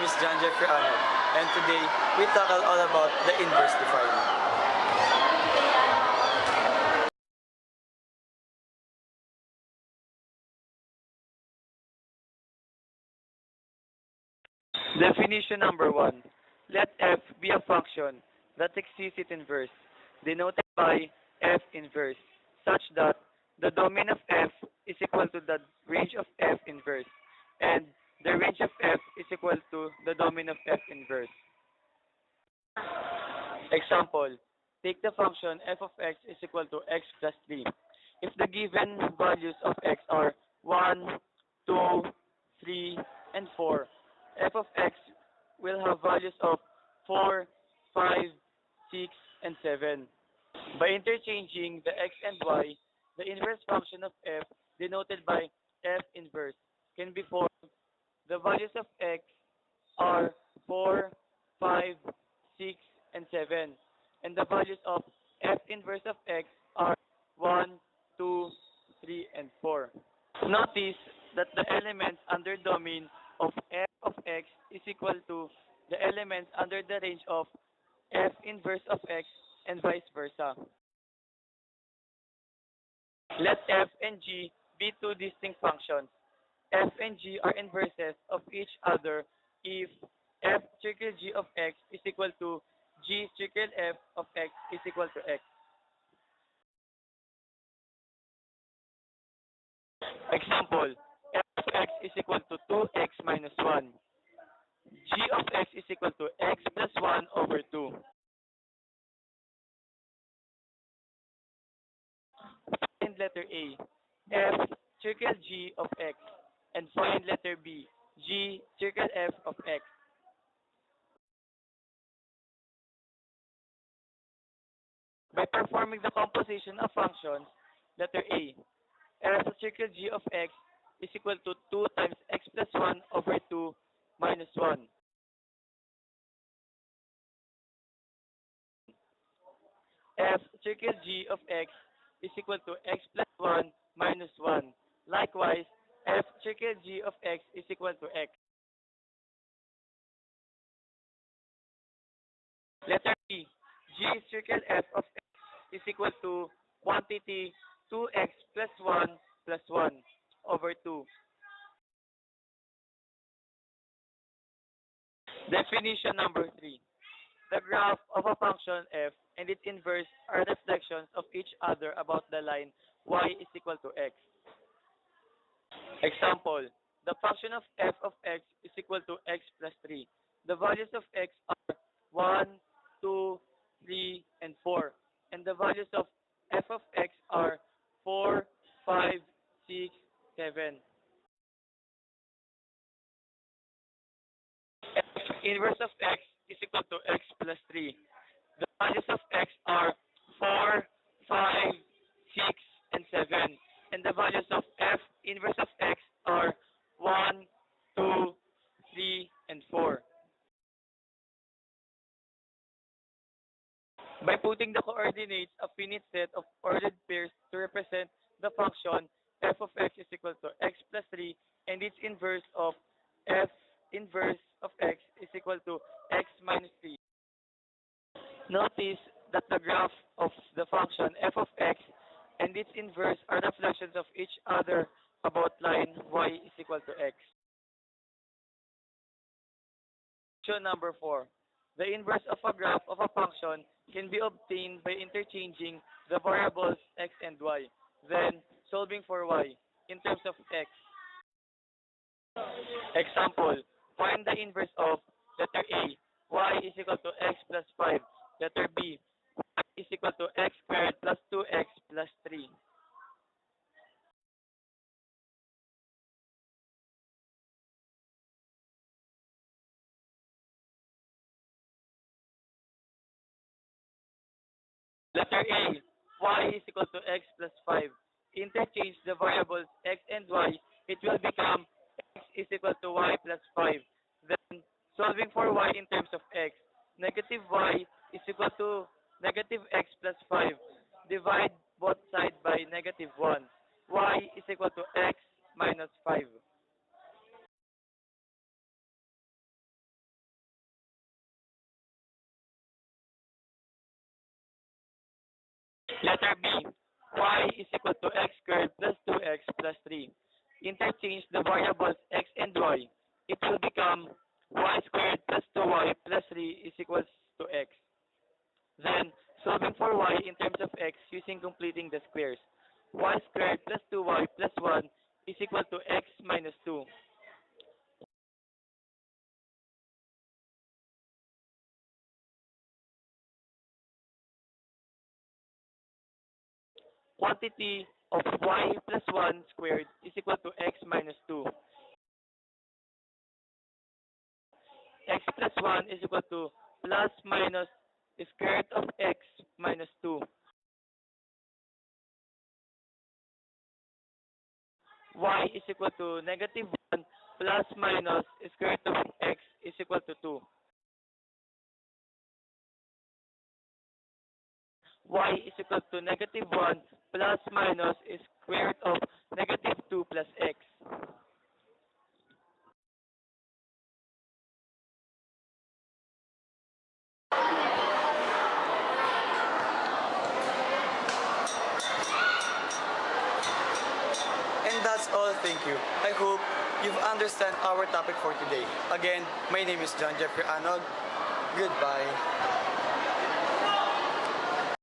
is John Jeffrey Arnold, and today we tackle all about the inverse defining. Definition number 1. Let f be a function that exists in inverse, denoted by f inverse, such that the domain of f is equal to the range of f inverse, and the range of f is equal to the domain of f inverse. Example, take the function f of x is equal to x plus 3. If the given values of x are 1, 2, 3, and 4, f of x will have values of 4, 5, 6, and 7. By interchanging the x and y, the inverse function of f, denoted by f inverse, can be formed. The values of x are 4, 5, 6, and 7. And the values of f inverse of x are 1, 2, 3, and 4. Notice that the elements under domain of f of x is equal to the elements under the range of f inverse of x and vice versa. Let f and g be two distinct functions. F and g are inverses of each other if f circle g of x is equal to g circle f of x is equal to x. Example, f of x is equal to 2x minus 1. G of x is equal to x plus 1 over 2. Find letter A, f circle g of x, and find letter B, g circle f of x. By performing the composition of functions, letter A, f circle g of x is equal to 2 times x plus 1 over 2 minus 1. F circle g of x is equal to x plus 1 minus 1. Likewise, f circle g of x is equal to x. Letter B, g circle f of x is equal to quantity 2x plus 1 plus 1 over 2. Definition number 3. The graph of a function f and its inverse are reflections of each other about the line y is equal to x. Example, the function of f of x is equal to x plus 3. The values of x are 1, 2, 3, and 4. And the values of f of x are 4, 5, 6, 7. F inverse of x is equal to x plus 3. The values of x are 4, 5, 6, and 7. And the values of f inverse of x are 1, 2, 3, and 4. By putting the coordinates of finite set of ordered pairs to represent the function, f of x is equal to x plus 3, and its inverse of f inverse of x is equal to x minus 3. Notice that the graph of the function f of x and its inverse are reflections of each other about line y is equal to x. Question number 4. The inverse of a graph of a function can be obtained by interchanging the variables x and y, then solving for y in terms of x. Example, find the inverse of letter A, y is equal to x plus 5. Letter B, y is equal to x squared plus 2x plus 3. Letter A, y is equal to x plus 5. Interchange the variables x and y, it will become x is equal to y plus 5. Then, solving for y in terms of x, negative y is equal to negative x plus 5. Divide both sides by negative 1. Y is equal to x minus 5. Letter B, y is equal to x squared plus 2x plus 3. Interchange the variables x and y. It will become y squared plus 2y plus 3 is equals to x. Then, solving for y in terms of x using completing the squares. Y squared plus 2y plus 1 is equal to x minus 2. Quantity of y plus 1 squared is equal to x minus 2. X plus 1 is equal to plus minus square root of x minus 2. Y is equal to negative 1 plus minus square root of x is equal to 2. Y is equal to negative 1 plus minus square root of negative 2 plus x. And that's all, thank you. I hope you've understand our topic for today. Again, my name is John Jeffrey Anog. Goodbye.